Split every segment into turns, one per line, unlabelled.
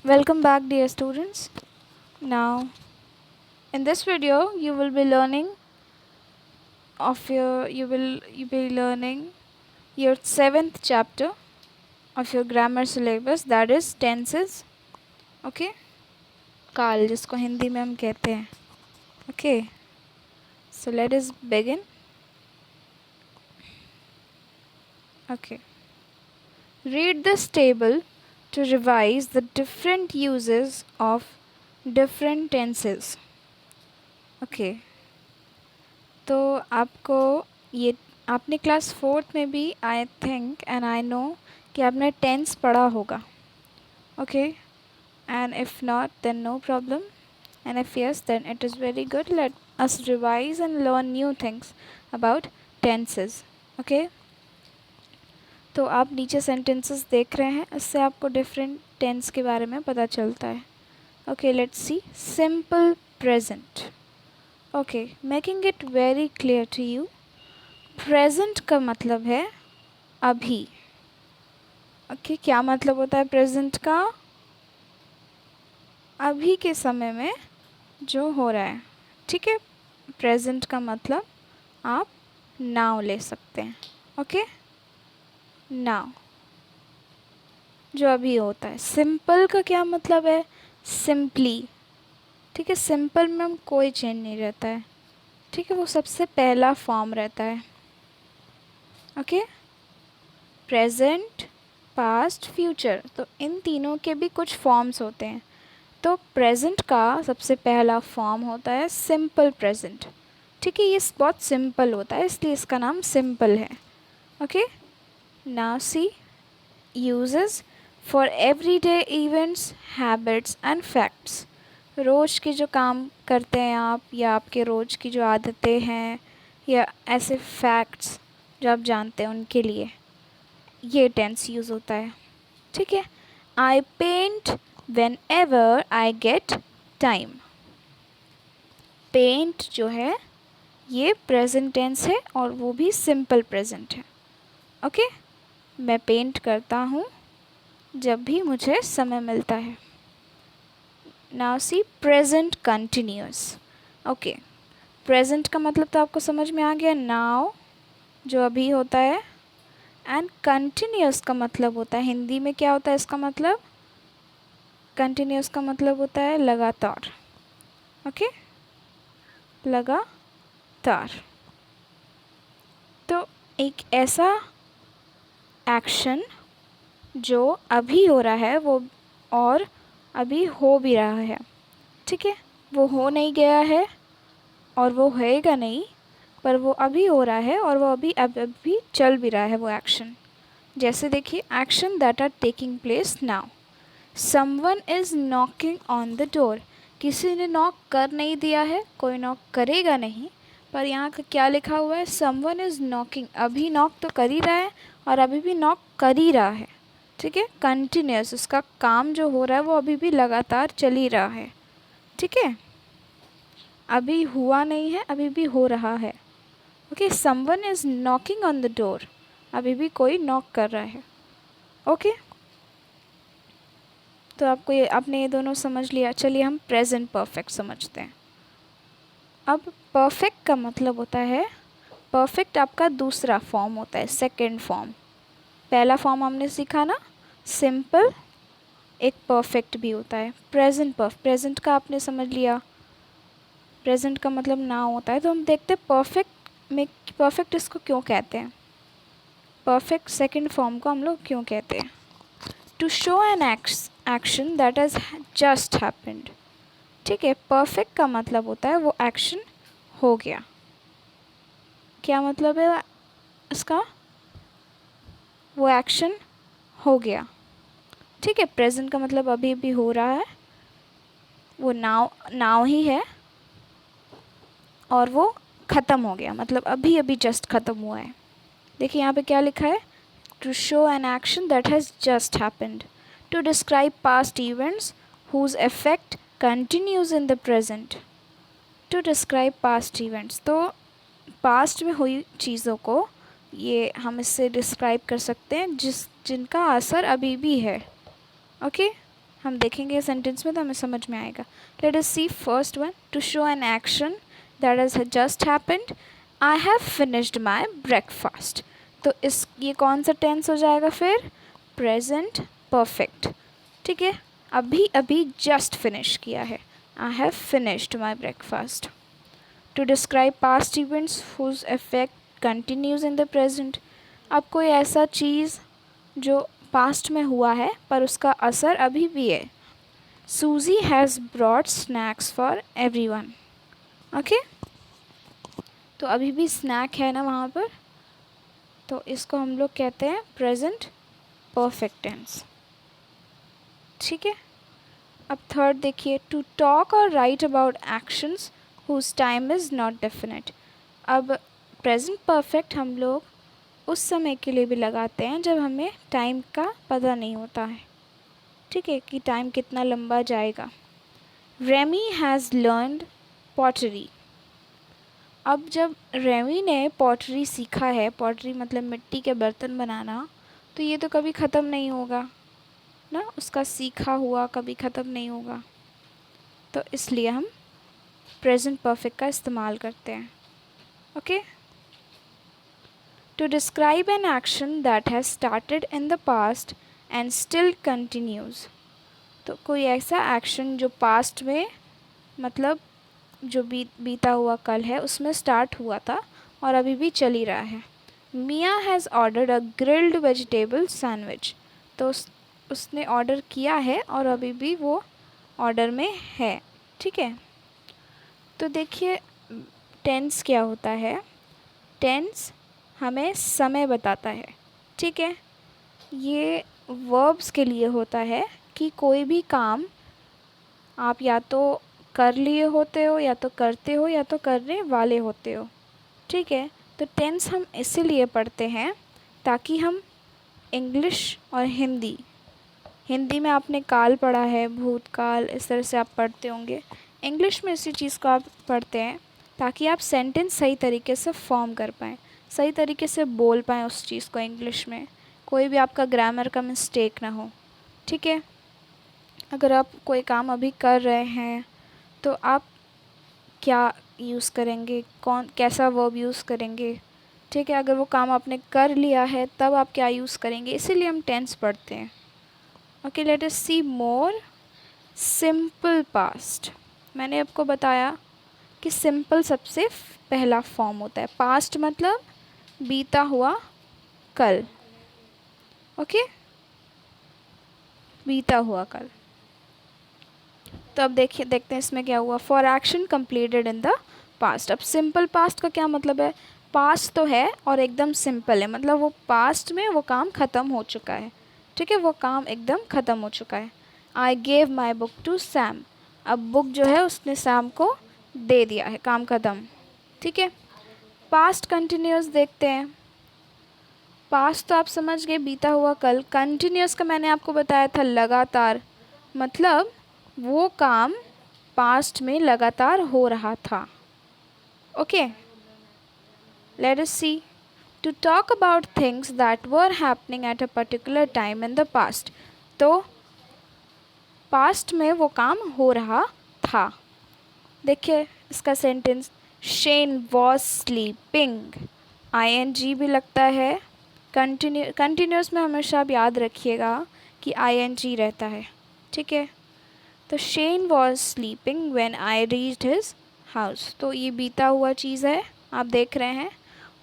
Welcome back, dear students. Now, in this video, you will be learning your seventh chapter of your grammar syllabus, that is tenses. Okay, काल जिसको हिंदी में हम कहते हैं. Okay, so let us begin. Okay, read this table to revise the different uses of different tenses. Okay. तो आपको ये आपने क्लास फोर्थ में भी I think and I know कि आपने टेंस पढ़ा होगा. Okay, and if not then no problem, and if yes then it is very good. Let us revise and learn new things about tenses. Okay, तो आप नीचे sentences देख रहे हैं, इससे आपको डिफरेंट टेंस के बारे में पता चलता है. Okay, let's see. Simple present. Okay, making it very clear to you. Present का मतलब है अभी. ओके, क्या मतलब होता है प्रेजेंट का? अभी के समय में जो हो रहा है. ठीक है, प्रेजेंट का मतलब आप नाउ ले सकते हैं. ओके, नाउ जो अभी होता है. सिंपल का क्या मतलब है? सिंपली. ठीक है, सिंपल में हम कोई चेंज नहीं रहता है. ठीक है, वो सबसे पहला फॉर्म रहता है. ओके, प्रेजेंट, पास्ट, फ्यूचर, तो इन तीनों के भी कुछ फॉर्म्स होते हैं. तो प्रेजेंट का सबसे पहला फॉर्म होता है सिंपल प्रेजेंट. ठीक है, ये बहुत सिंपल होता है इसलिए इसका नाम सिंपल है. Okay, now see uses for everyday events, habits and facts. रोज़ के जो काम करते हैं आप, या आपके रोज़ की जो आदतें हैं, या ऐसे फैक्ट्स जो आप जानते हैं उनके लिए ये टेंस यूज़ होता है. ठीक है, I paint whenever I get time. Paint जो है ये प्रेजेंट टेंस है और वो भी सिंपल प्रेजेंट है. ओके, मैं पेंट करता हूँ जब भी मुझे समय मिलता है. Now see present continuous. Okay, present का मतलब तो आपको समझ में आ गया. नाउ जो अभी होता है, एंड कंटिन्यूअस का मतलब होता है, हिंदी में क्या होता है इसका मतलब? कंटिन्यूअस का मतलब होता है लगातार. ओके, लगातार. तो एक ऐसा एक्शन जो अभी हो रहा है वो और अभी हो भी रहा है. ठीक है, वो हो नहीं गया है और वो होएगा नहीं, पर वो अभी हो रहा है और वो अभी चल भी रहा है वो एक्शन. जैसे देखिए, action that are taking place now. Someone is knocking on the door. किसी ने नॉक कर नहीं दिया है, कोई नॉक करेगा नहीं, पर यहाँ का क्या लिखा हुआ है? Someone is knocking. अभी नॉक तो कर ही रहा है और अभी भी नॉक कर ही रहा है. ठीक है, कंटिन्यूस, उसका काम जो हो रहा है वो अभी भी लगातार चल ही रहा है. ठीक है, अभी हुआ नहीं है, अभी भी हो रहा है. Okay, someone is knocking on the door. अभी भी कोई नॉक कर रहा है. ओके, तो आपने ये दोनों समझ लिया. चलिए हम प्रेजेंट परफेक्ट समझते हैं. अब परफेक्ट का मतलब होता है, परफेक्ट आपका दूसरा फॉर्म होता है, सेकंड फॉर्म. पहला फॉर्म हमने सीखा ना, सिंपल. एक परफेक्ट भी होता है. प्रेजेंट का आपने समझ लिया. प्रेजेंट का मतलब ना होता है. तो हम देखते हैं परफेक्ट में, परफेक्ट इसको क्यों कहते हैं, परफेक्ट सेकंड फॉर्म को हम लोग क्यों कहते हैं. To show an action that has just happened. ठीक है, परफेक्ट का मतलब होता है वो एक्शन हो गया. क्या मतलब है इसका? वो एक्शन हो गया. ठीक है, प्रेजेंट का मतलब अभी भी हो रहा है, वो नाउ ही है, और वो ख़त्म हो गया, मतलब अभी अभी जस्ट ख़त्म हुआ है. देखिए यहाँ पे क्या लिखा है? To show an action that has just happened. To describe past events whose effect continues in the present. To describe past events, तो पास्ट में हुई चीज़ों को ये हम इससे डिस्क्राइब कर सकते हैं जिनका असर अभी भी है. ओके, हम देखेंगे सेंटेंस में तो हमें समझ में आएगा. Let us see first one. To show an action that has just happened, I have finished my breakfast. तो इस ये कौन सा टेंस हो जाएगा फिर? Present perfect. ठीक है, अभी अभी जस्ट फिनिश किया है. I have finished my breakfast. To describe past events whose effect continues in the present. अब कोई ऐसा चीज़ जो पास्ट में हुआ है पर उसका असर अभी भी है. सूजी has brought snacks for everyone. Okay, तो अभी भी स्नैक है ना वहाँ पर, तो इसको हम लोग कहते हैं प्रेजेंट परफेक्ट टेंस. ठीक है, अब थर्ड देखिए. टू टॉक और write about actions whose time is not definite. अब प्रेजेंट परफेक्ट हम लोग उस समय के लिए भी लगाते हैं जब हमें टाइम का पता नहीं होता है. ठीक है, कि टाइम कितना लंबा जाएगा. Remy has learned pottery. अब जब रेमी ने पॉटरी सीखा है, पॉटरी मतलब मिट्टी के बर्तन बनाना, तो ये तो कभी ख़त्म नहीं होगा ना, उसका सीखा हुआ कभी ख़त्म नहीं होगा. तो इसलिए हम प्रेजेंट परफेक्ट का इस्तेमाल करते हैं. Okay. To describe an action that has started in the past and still continues. तो कोई ऐसा एक्शन जो पास्ट में मतलब जो बीता हुआ कल है उसमें स्टार्ट हुआ था और अभी भी चल ही रहा है. Mia has ordered a grilled vegetable sandwich. तो उसने ऑर्डर किया है और अभी भी वो ऑर्डर में है. ठीक है, तो देखिए टेंस क्या होता है. टेंस हमें समय बताता है. ठीक है, ये वर्ब्स के लिए होता है कि कोई भी काम आप या तो कर लिए होते हो या तो करते हो या तो करने वाले होते हो. ठीक है, तो टेंस हम इसीलिए पढ़ते हैं ताकि हम इंग्लिश और हिंदी में आपने काल पढ़ा है, भूतकाल, इस तरह से आप पढ़ते होंगे. इंग्लिश में इसी चीज़ को आप पढ़ते हैं ताकि आप सेंटेंस सही तरीके से फॉर्म कर पाएँ, सही तरीके से बोल पाएँ उस चीज़ को इंग्लिश में, कोई भी आपका ग्रामर का मिस्टेक ना हो. ठीक है, अगर आप कोई काम अभी कर रहे हैं तो आप क्या यूज़ करेंगे, कैसा वर्ब यूज़ करेंगे. ठीक है, अगर वो काम आपने कर लिया है तब आप क्या यूज़ करेंगे, इसीलिए हम टेंस पढ़ते हैं. Okay, let us see more. Simple past. मैंने आपको बताया कि सिंपल सबसे पहला फॉर्म होता है. पास्ट मतलब बीता हुआ कल. ओके, बीता हुआ कल. तो अब देखते हैं इसमें क्या हुआ. For action completed in the past. अब सिंपल पास्ट का क्या मतलब है. पास्ट तो है और एकदम सिंपल है, मतलब वो पास्ट में वो काम ख़त्म हो चुका है. ठीक है, वो काम एकदम ख़त्म हो चुका है. I gave my book to Sam. अब बुक जो है उसने सैम को दे दिया है, काम ख़त्म. ठीक है, पास्ट कंटिन्यूस देखते हैं. पास्ट तो आप समझ गए, बीता हुआ कल. कंटिन्यूस का मैंने आपको बताया था लगातार, मतलब वो काम पास्ट में लगातार हो रहा था. Okay, let us see. To talk about things that were happening at a particular time in the past. तो पास्ट में वो काम हो रहा था. देखिए इसका sentence. Shane was sleeping. ing भी लगता है. कंटिन्यूस में हमेशा आप याद रखिएगा कि ing रहता है. ठीक है, तो Shane was sleeping when I reached his house. तो ये बीता हुआ चीज़ है, आप देख रहे हैं,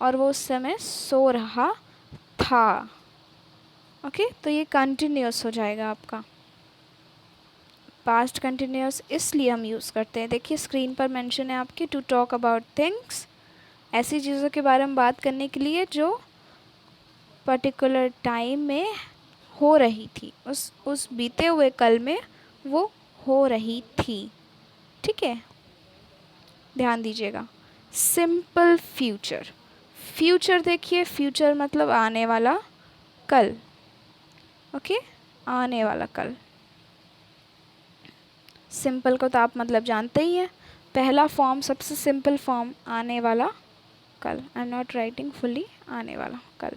और वो उस समय सो रहा था. ओके, तो ये कंटिन्यूस हो जाएगा आपका. पास्ट कंटिन्यूस इसलिए हम यूज़ करते हैं. देखिए स्क्रीन पर मेंशन है आपके. टू टॉक अबाउट थिंग्स, ऐसी चीज़ों के बारे में बात करने के लिए जो पर्टिकुलर टाइम में हो रही थी, उस बीते हुए कल में वो हो रही थी. ठीक है, ध्यान दीजिएगा. Simple future. फ्यूचर देखिए, फ्यूचर मतलब आने वाला कल. ओके, आने वाला कल. सिंपल को तो आप मतलब जानते ही हैं, पहला फॉर्म, सबसे सिंपल फॉर्म, आने वाला कल. I am not writing fully, आने वाला कल.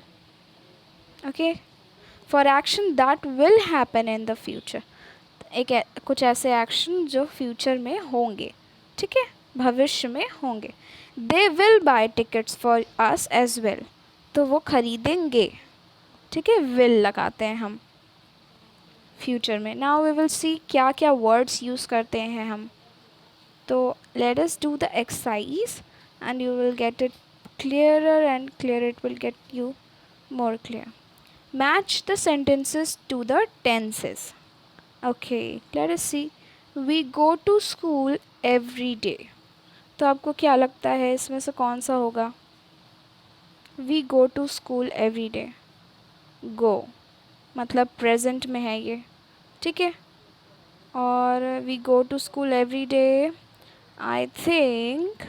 Okay, for action that will happen in the future. कुछ ऐसे एक्शन जो फ्यूचर में होंगे, ठीक है, भविष्य में होंगे। They will buy tickets for us as well, तो वो खरीदेंगे, ठीक है, विल लगाते हैं हम फ्यूचर में। नाउ वी विल सी क्या क्या वर्ड्स यूज़ करते हैं हम। तो late us do the exercise and you will get it clearer and clearer, it will get you more clear. Match the sentences to the tenses. Okay, let us see. We go to school every day. तो आपको क्या लगता है इसमें से कौन सा होगा? We go to school every day. Go मतलब प्रेजेंट में है ये, ठीक है। और we go to school every day, I think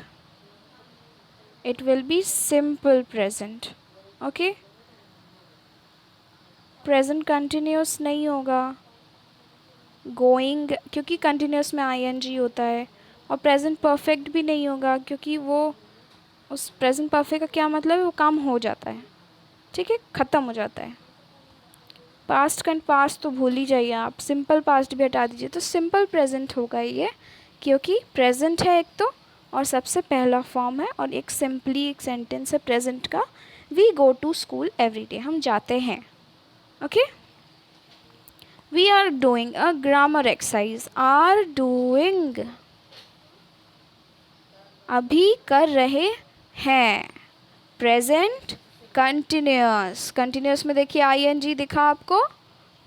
it will be simple present. Okay, present continuous नहीं होगा। गोइंग क्योंकि कंटिन्यूस में ing होता है, और प्रेजेंट परफेक्ट भी नहीं होगा क्योंकि वो उस प्रेजेंट परफेक्ट का क्या मतलब है, वो काम हो जाता है, ठीक है, ख़त्म हो जाता है। पास्ट का पास्ट तो भूल ही जाइए आप, सिंपल पास्ट भी हटा दीजिए, तो सिंपल प्रेजेंट होगा ये, क्योंकि प्रेजेंट है एक तो, और सबसे पहला फॉर्म है, और एक सिंपली एक सेंटेंस है प्रेजेंट का। We go to school every day, हम जाते हैं। Okay, we are doing a grammar exercise. Are doing अभी कर रहे हैं, प्रेजेंट कंटिन्यूस। कंटिन्यूस में देखिए ing दिखा आपको,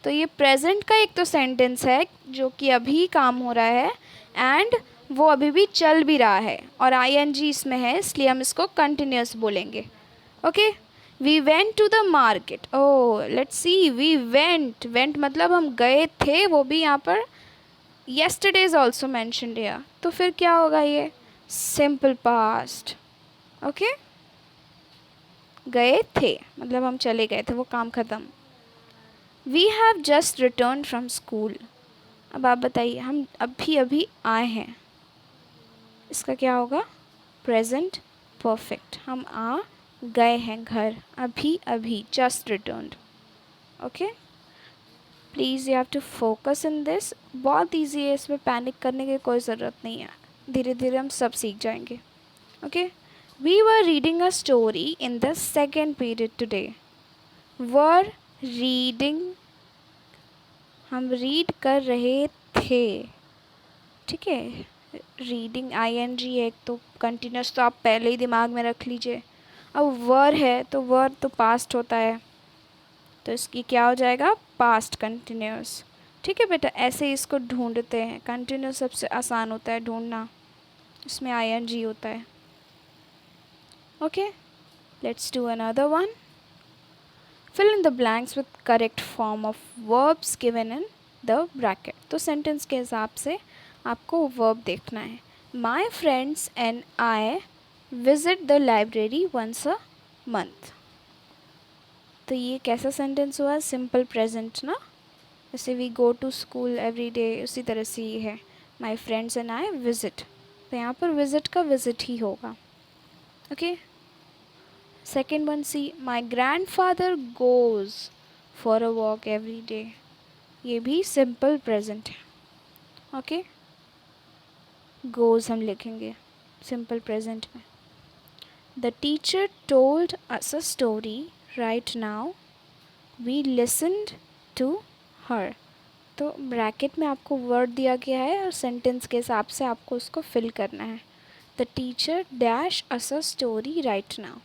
तो ये प्रेजेंट का एक तो सेंटेंस है जो कि अभी काम हो रहा है, एंड वो अभी भी चल भी रहा है, और ing इसमें है, इसलिए हम इसको कंटिन्यूस बोलेंगे। Okay, we went to the market. Oh let's see, we went मतलब हम गए थे, वो भी यहाँ पर yesterday is also mentioned here, तो फिर क्या होगा ये, सिंपल पास्ट। ओके, गए थे मतलब हम चले गए थे, वो काम ख़त्म। We have just return from school. अब आप बताइए, हम अभी अभी आए हैं, इसका क्या होगा, प्रेजेंट परफेक्ट। हम आ गए हैं घर, अभी अभी, just returned. Okay, please you have to focus in this. बहुत ईजी है, इसमें पैनिक करने की कोई ज़रूरत नहीं है, धीरे धीरे हम सब सीख जाएंगे। Okay, we were reading a story in the second period today. Were reading, हम रीड कर रहे थे, ठीक है, रीडिंग ing एक तो कंटिन्यूस, तो आप पहले ही दिमाग में रख लीजिए। अब वर है तो वर तो पास्ट होता है, तो इसकी क्या हो जाएगा, पास्ट कंटिन्यूस। ठीक है बेटा, ऐसे ही इसको ढूंढते हैं, कंटिन्यूस सबसे आसान होता है ढूंढना, इसमें ing होता है। Okay, let's do another one. Fill in the blanks with correct form of verbs given in the bracket. तो सेंटेंस के हिसाब से आपको वर्ब देखना है। My friends and I visit the library once a month. तो ये कैसा सेंटेंस हुआ, सिंपल प्रेजेंट ना, जैसे we go to school every day, उसी तरह से ये है, my friends and I visit, तो यहाँ पर विजिट का विजिट ही होगा। Okay, second one see, my grandfather goes for a walk every day, ये भी सिंपल प्रेजेंट है। ओके, गोज़ हम लिखेंगे सिंपल प्रेजेंट में। The teacher told us a story right now, we listened to her. तो bracket में आपको word दिया गया है और सेंटेंस के हिसाब से आपको उसको फिल करना है। The teacher dash us a story right now,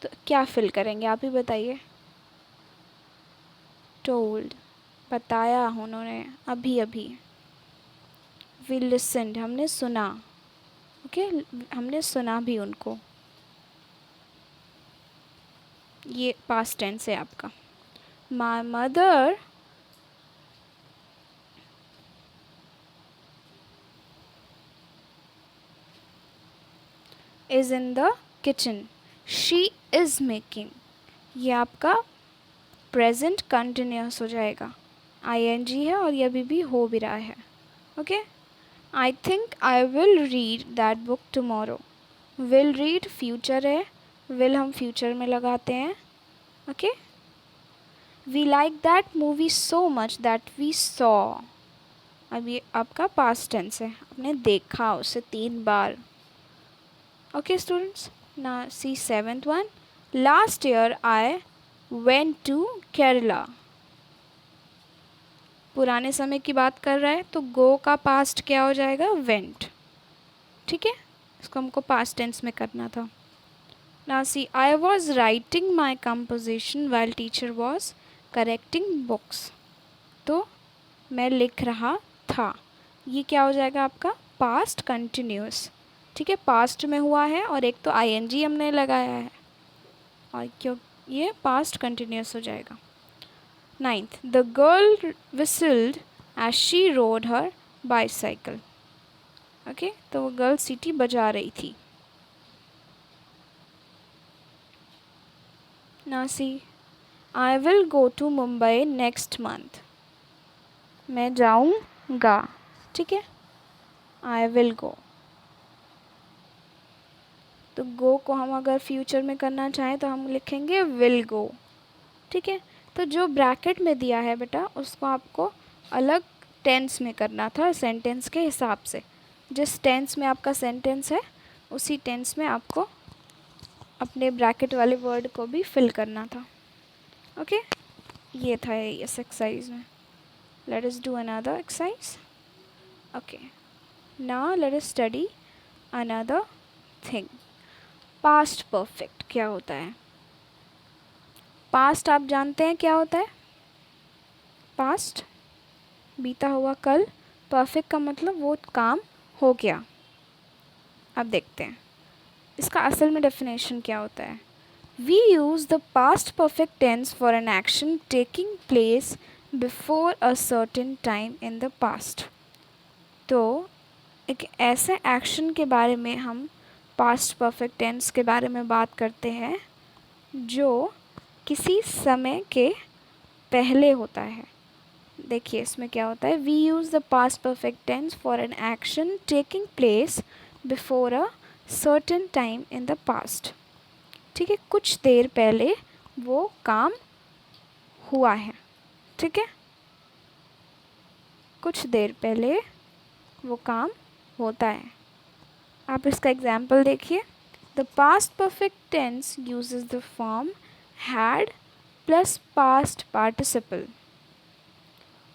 तो क्या फिल करेंगे आप ही बताइए। टोल्ड, बताया उन्होंने अभी अभी। वी लिसन्ड, हमने सुना। ओके, हमने सुना भी उनको, ये पास्ट टेंस है आपका। My mother is in the kitchen, she is making, ये आपका प्रेजेंट कंटिन्यूस हो जाएगा, ing है और ये अभी भी हो भी रहा है। Okay, I think I will read that book tomorrow. Will read future है, विल हम फ्यूचर में लगाते हैं। Okay, we like that movie so much that we saw, अब ये आपका पास्ट टेंस है, आपने देखा उसे 3 बार। ओके स्टूडेंट्स, ना see 7th one. Last year I went to Kerala. पुराने समय की बात कर रहा है तो गो का पास्ट क्या हो जाएगा, वेंट। ठीक है, इसको हमको पास्ट टेंस में करना था। Now see I was writing my composition while teacher was correcting books. तो मैं लिख रहा था, ये क्या हो जाएगा आपका पास्ट कंटिन्यूस। ठीक है, पास्ट में हुआ है और एक तो आईएनजी हमने लगाया है, और क्यों ये पास्ट कंटिन्यूस हो जाएगा। 9th, the girl whistled as she rode her bicycle. Okay, तो वो गर्ल सीटी बजा रही थी। Now see, I will go to Mumbai next month. मैं जाऊँगा। ठीक है, I will go। तो go को हम अगर फ्यूचर में करना चाहें तो हम लिखेंगे will go। ठीक है, तो जो ब्रैकेट में दिया है बेटा उसको आपको अलग टेंस में करना था, सेंटेंस के हिसाब से। जिस टेंस में आपका सेंटेंस है उसी टेंस में आपको अपने ब्रैकेट वाले वर्ड को भी फिल करना था। ओके, ये था इस एक्सरसाइज में। Late us do another exercise. Okay, now let us study another thing. Past perfect क्या होता है? पास्ट आप जानते हैं क्या होता है? पास्ट बीता हुआ कल, परफेक्ट का मतलब वो काम हो गया। अब देखते हैं इसका असल में डेफिनेशन क्या होता है। We use the past perfect tense for an action taking place before a certain time in the past. तो एक ऐसे एक्शन के बारे में हम पास्ट परफेक्ट टेंस के बारे में बात करते हैं जो किसी समय के पहले होता है। देखिए इसमें क्या होता है, we use the past perfect tense for an action taking place before a certain time in the past. ठीक है, कुछ देर पहले वो काम हुआ है। ठीक है, कुछ देर पहले वो काम होता है। आप इसका एग्जाम्पल देखिए। The past perfect tense uses the form had plus past participle.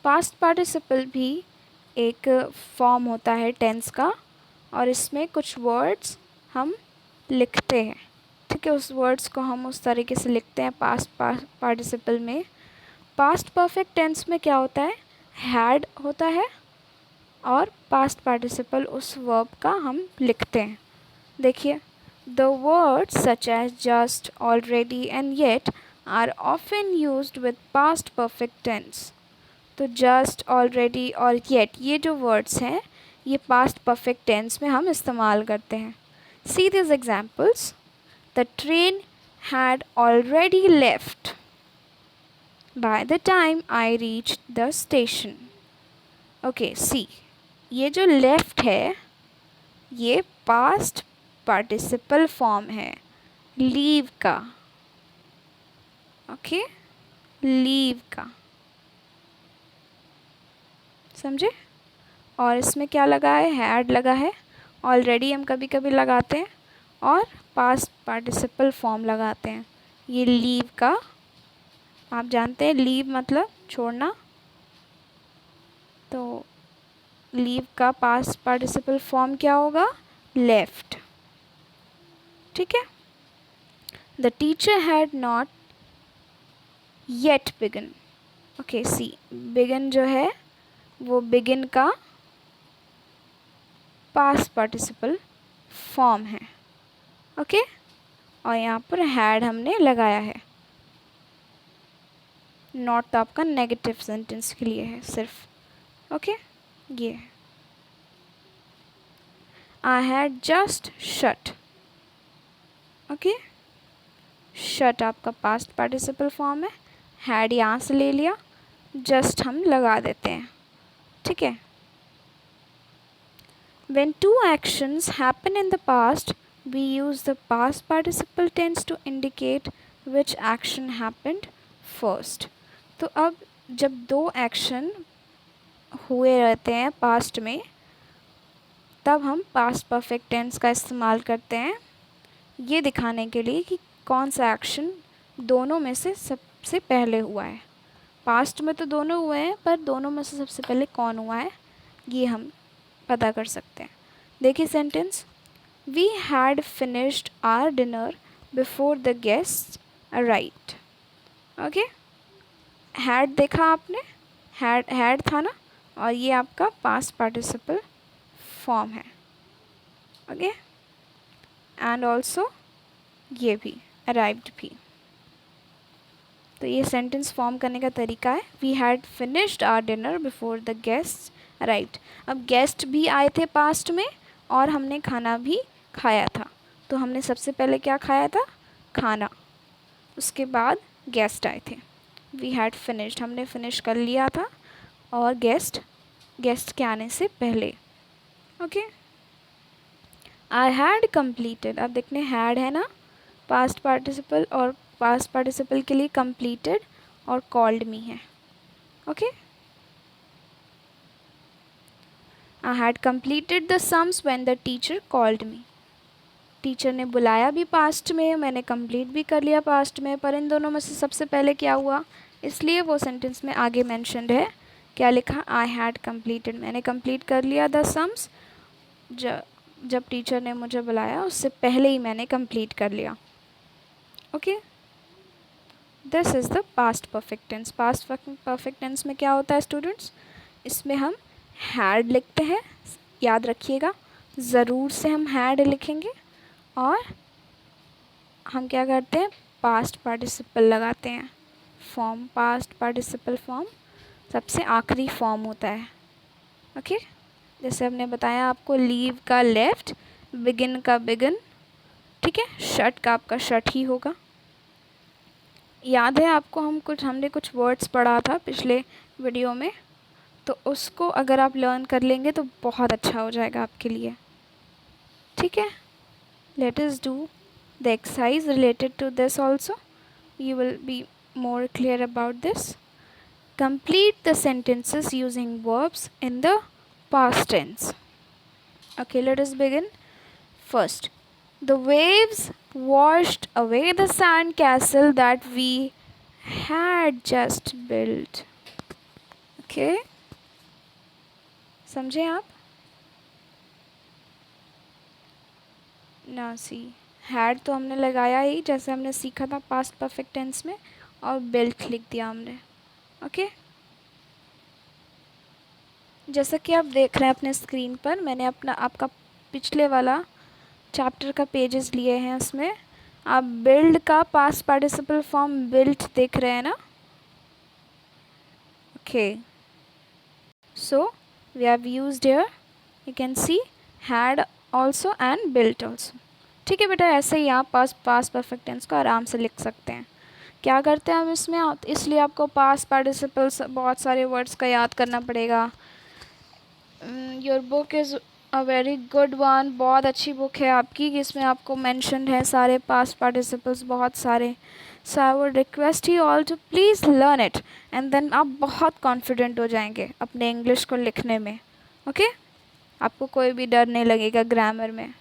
Past participle भी एक फॉर्म होता है टेंस का, और इसमें कुछ वर्ड्स हम लिखते हैं। ठीक है, उस वर्ड्स को हम उस तरीके से लिखते हैं पास्ट पार्टिसिपल में। पास्ट परफेक्ट टेंस में क्या होता है, हैड होता है और पास्ट पार्टिसिपल उस वर्ब का हम लिखते हैं। देखिए, the words such as just, already and yet are often used with past perfect tense. तो जस्ट, ऑलरेडी और येट ये जो वर्ड्स हैं ये पास्ट परफेक्ट टेंस में हम इस्तेमाल करते हैं। See this examples. The train had already left by the time I reach the station. Okay, see ये जो लेफ्ट है ये पास्ट पार्टिसिपल फॉर्म है लीव का। ओके, लीव का, समझे? और इसमें क्या लगा है, हैड लगा है। ऑलरेडी हम कभी कभी लगाते हैं और पास्ट पार्टिसिपल फॉर्म लगाते हैं। ये लीव का, आप जानते हैं लीव मतलब छोड़ना, तो लीव का पास्ट पार्टिसिपल फॉर्म क्या होगा, लेफ्ट। ठीक है, the teacher had not yet began. Okay, see began जो है वो बिगिन का पास्ट पार्टिसिपल फॉर्म है। ओके, और यहाँ पर हैड हमने लगाया है। नॉट तो आपका नेगेटिव सेंटेंस के लिए है सिर्फ। ओके, ये I had just shut. Okay, shut आपका पास्ट पार्टिसिपल फॉर्म है, हैड यहाँ से ले लिया, जस्ट हम लगा देते हैं। ठीक है, when two actions happen in the past we use the past participle tense to indicate which action happened first। तो अब जब दो एक्शन हुए रहते हैं पास्ट में, तब हम पास्ट परफेक्ट टेंस का इस्तेमाल करते हैं ये दिखाने के लिए कि कौन सा एक्शन दोनों में से सबसे पहले हुआ है। पास्ट में तो दोनों हुए हैं, पर दोनों में से सबसे पहले कौन हुआ है ये हम पता कर सकते हैं। देखिए sentence, we had finished our dinner before the guest arrived. Okay, had देखा आपने, हैड था ना, और ये आपका पास्ट पार्टिसिपल फॉर्म है। ओके, एंड ऑल्सो ये भी अराइव्ड भी। तो ये सेंटेंस फॉर्म करने का तरीका है, we had finished our dinner before the guest arrived. अब गेस्ट भी आए थे पास्ट में और हमने खाना भी खाया था। तो हमने सबसे पहले क्या खाया था, खाना, उसके बाद गेस्ट आए थे। वी हैड फिनिश्ड, हमने फिनिश कर लिया था, और गेस्ट के आने से पहले। ओके, आई हैड कंप्लीटेड, अब देखने हैड है ना पास्ट पार्टिसिपल, और पास्ट पार्टिसिपल के लिए कंप्लीटेड और कॉल्ड मी है। Okay, I had completed the sums when the teacher called me, teacher ने बुलाया भी पास्ट में, मैंने कंप्लीट भी कर लिया पास्ट में, पर इन दोनों में से सबसे पहले क्या हुआ, इसलिए वो सेंटेंस में आगे मैंशनड है, क्या लिखा, आई हैड कंप्लीटेड, मैंने कंप्लीट कर लिया द सम्स, जब टीचर ने मुझे बुलाया उससे पहले ही मैंने कंप्लीट कर लिया। Okay, this is the past perfect tense. Past perfect tense में क्या होता है स्टूडेंट्स, इसमें हम हैड लिखते हैं, याद रखिएगा ज़रूर से हम हैड लिखेंगे, और हम क्या करते हैं, पास्ट पार्टिसिपल लगाते हैं, फॉर्म, पास्ट पार्टिसिपल फॉर्म सबसे आखिरी फॉर्म होता है। ओके, जैसे हमने बताया आपको, लीव का लेफ्ट, बिगिन का बिगिन, ठीक है, शट का आपका शट ही होगा। याद है आपको, हमने कुछ वर्ड्स पढ़ा था पिछले वीडियो में, तो उसको अगर आप लर्न कर लेंगे तो बहुत अच्छा हो जाएगा आपके लिए। ठीक है, let us do the exercise related to this also, you will be more clear about this. Complete the sentences using verbs in the past tense. Okay, let us begin. First, the waves washed away the sand castle that we had just built. Okay, समझे आप ना, she had तो हमने लगाया ही, जैसे हमने सीखा था पास्ट परफेक्ट टेंस में, और बिल्ट लिख दिया हमने। ओके, जैसा कि आप देख रहे हैं अपने स्क्रीन पर, मैंने आपका पिछले वाला चैप्टर का पेजेस लिए हैं, उसमें आप बिल्ड का पास्ट पार्टिसिपल फॉर्म बिल्ट देख रहे हैं ना। Okay, so we have used here, you can see had also and built also. ठीक है बेटा, ऐसे ही आप पास्ट परफेक्ट टेंस को आराम से लिख सकते हैं। क्या करते हैं हम इसमें, इसलिए आपको पास्ट पार्टिसिपल्स बहुत सारे वर्ड्स का याद करना पड़ेगा। Your book is a very good one, बहुत अच्छी बुक है आपकी, इसमें आपको मेंशन्ड है सारे पास्ट पार्टिसिपल्स बहुत सारे। So I would request you all to please learn it, and then आप बहुत कॉन्फिडेंट हो जाएंगे अपने इंग्लिश को लिखने में। ओके, आपको कोई भी डर नहीं लगेगा ग्रामर में,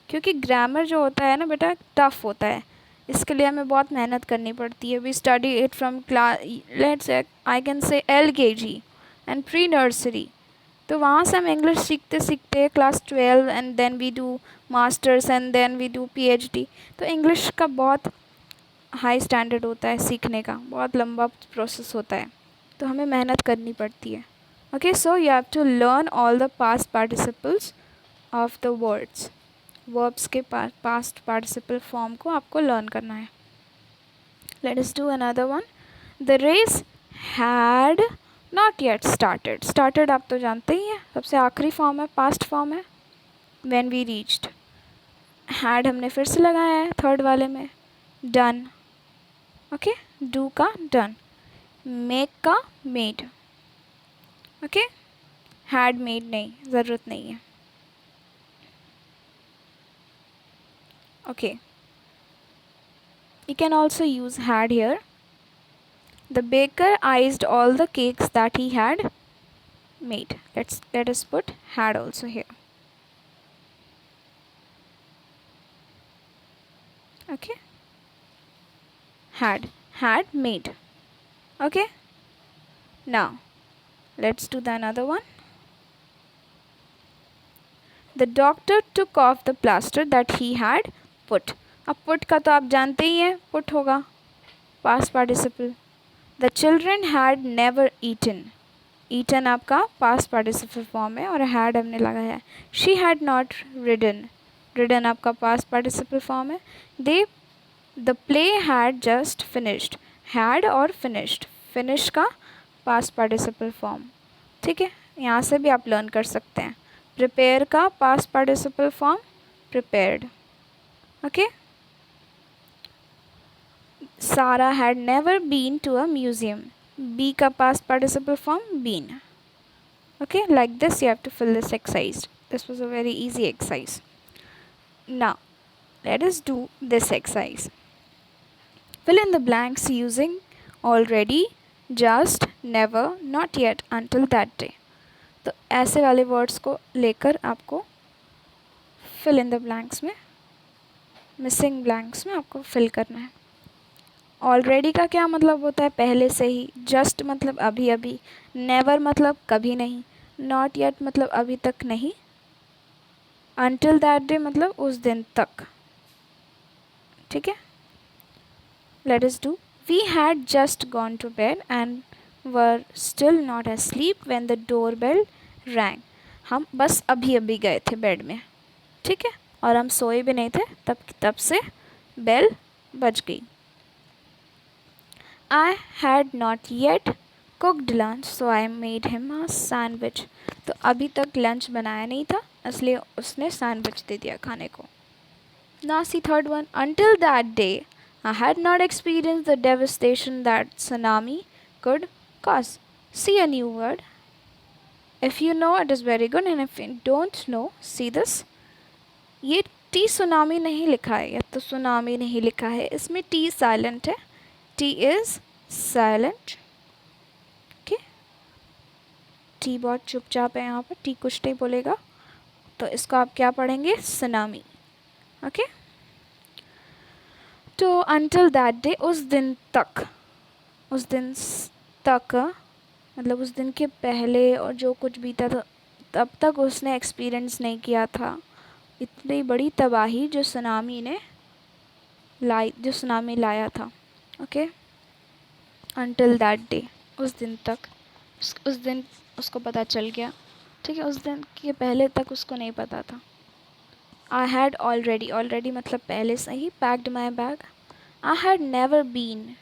क्योंकि ग्रामर जो होता है ना बेटा टफ़ होता है, इसके लिए हमें बहुत मेहनत करनी पड़ती है। We study it from class, let's I can say LKG and pre nursery, तो वहाँ से हम इंग्लिश सीखते सीखते class 12 and then we do masters and then we do PhD। तो इंग्लिश का बहुत हाई स्टैंडर्ड होता है सीखने का, बहुत लंबा प्रोसेस होता है, तो हमें मेहनत करनी पड़ती है। Okay, so you have to learn all the past participles of the words, verbs के पास्ट पार्टिसिपल फॉर्म को आपको लर्न करना है। Let us do another one, the race had not yet started. Started आप तो जानते ही हैं, सबसे आखिरी फॉर्म है, पास्ट फॉर्म है। व्हेन वी रीच्ड, हैड हमने फिर से लगाया है थर्ड वाले में। डन, ओके, डू का डन, मेक का मेड। ओके, हैड मेड नहीं, ज़रूरत नहीं है। Okay, you can also use had here. The baker iced all the cakes that he had made. Let us put had also here. Okay, had made. Okay, now let's do the another one. The doctor took off the plaster that he had put. अब put का तो आप जानते ही हैं, put होगा past participle. The children had never eaten. Eaten आपका past participle form है और had हमने लगाया है. She had not ridden. Ridden आपका past participle form है. The play had just finished. Had और finished. Finish का past participle form. ठीक है, यहाँ से भी आप लर्न कर सकते हैं. Prepare का past participle form prepared. Okay. Sarah had never been to a museum. Be का past participle form been. Okay, like this you have to fill this exercise. This was a very easy exercise. Now let us do this exercise. Fill in the blanks using already, just, never, not yet, until that day. तो ऐसे वाले words को लेकर आपको fill in the blanks में, missing blanks में आपको fill करना है. ऑलरेडी का क्या मतलब होता है? पहले से ही. जस्ट मतलब अभी अभी. नेवर मतलब कभी नहीं. नॉट येट मतलब अभी तक नहीं. अनटिल दैट डे मतलब उस दिन तक. ठीक है, let us do. We had just gone to bed and were still not asleep when the doorbell rang. हम बस अभी अभी गए थे बेड में. ठीक है, और हम सोए भी नहीं थे तब से बेल बज गई. I had not yet cooked lunch so I made him a sandwich. तो अभी तक लंच बनाया नहीं था इसलिए उसने सैंडविच दे दिया खाने को. Now see third one. Until that day I had not experienced the devastation that tsunami could cause. See a new word. If you know it is very good and if you don't know, see this. ये T tsunami नहीं लिखा है या तो tsunami नहीं लिखा है, इसमें टी साइलेंट है. T is silent. Okay, T बहुत चुपचाप है यहाँ पर, टी कुछ नहीं बोलेगा. तो इसको आप क्या पढ़ेंगे? सुनामी. ओके, तो अंटिल दैट डे, उस दिन तक. उस दिन तक मतलब उस दिन के पहले और जो कुछ बीता था तब तक उसने एक्सपीरियंस नहीं किया था इतनी बड़ी तबाही जो सुनामी लाया था. ओके, अंटिल दैट डे, उस दिन तक. उस दिन उसको पता चल गया. ठीक है, उस दिन के पहले तक उसको नहीं पता था. आई हैड ऑलरेडी मतलब पहले से ही. Packed my bag. I had never been.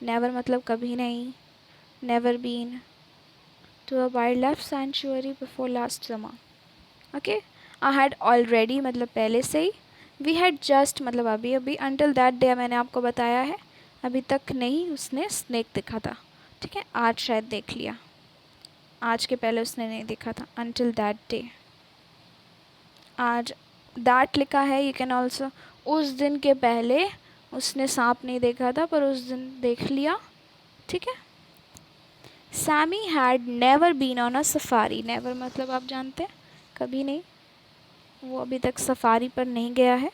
Never मतलब कभी नहीं. Never been to a wildlife sanctuary before last summer. Okay, I had already मतलब पहले से ही. वी हैड जस्ट मतलब अभी अभी. अंटिल दैट डे मैंने आपको बताया है अभी तक नहीं उसने स्नेक देखा था. ठीक है, आज शायद देख लिया, आज के पहले उसने नहीं देखा था. अंटिल दैट डे, आज दैट लिखा है. यू कैन ऑल्सो उस दिन के पहले उसने सांप नहीं देखा था पर उस दिन देख लिया. ठीक है. Sammy had never been on a safari. Never मतलब आप जानते हैं कभी नहीं, वो अभी तक सफारी पर नहीं गया है.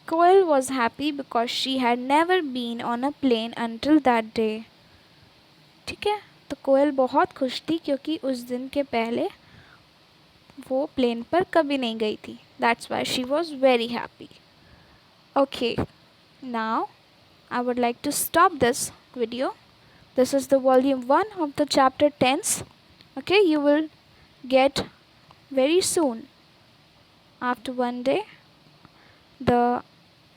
Koyal was happy because she had never been on a plane until that day. ठीक है, तो कोयल बहुत खुश थी क्योंकि उस दिन के पहले वो प्लेन पर कभी नहीं गई थी. That's why she was very happy. Okay, now I would like to stop this video. This is the volume 1 of the chapter tense. Okay, you will get very soon after one day the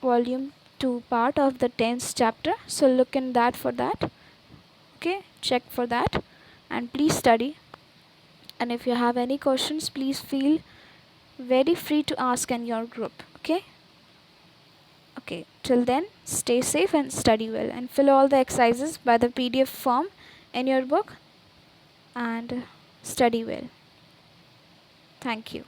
volume 2 part of the tense chapter. So look in that for that. Okay, check for that and please study. And if you have any questions, please feel very free to ask in your group. Okay, till then, stay safe and study well and fill all the exercises by the PDF form in your book and study well. Thank you.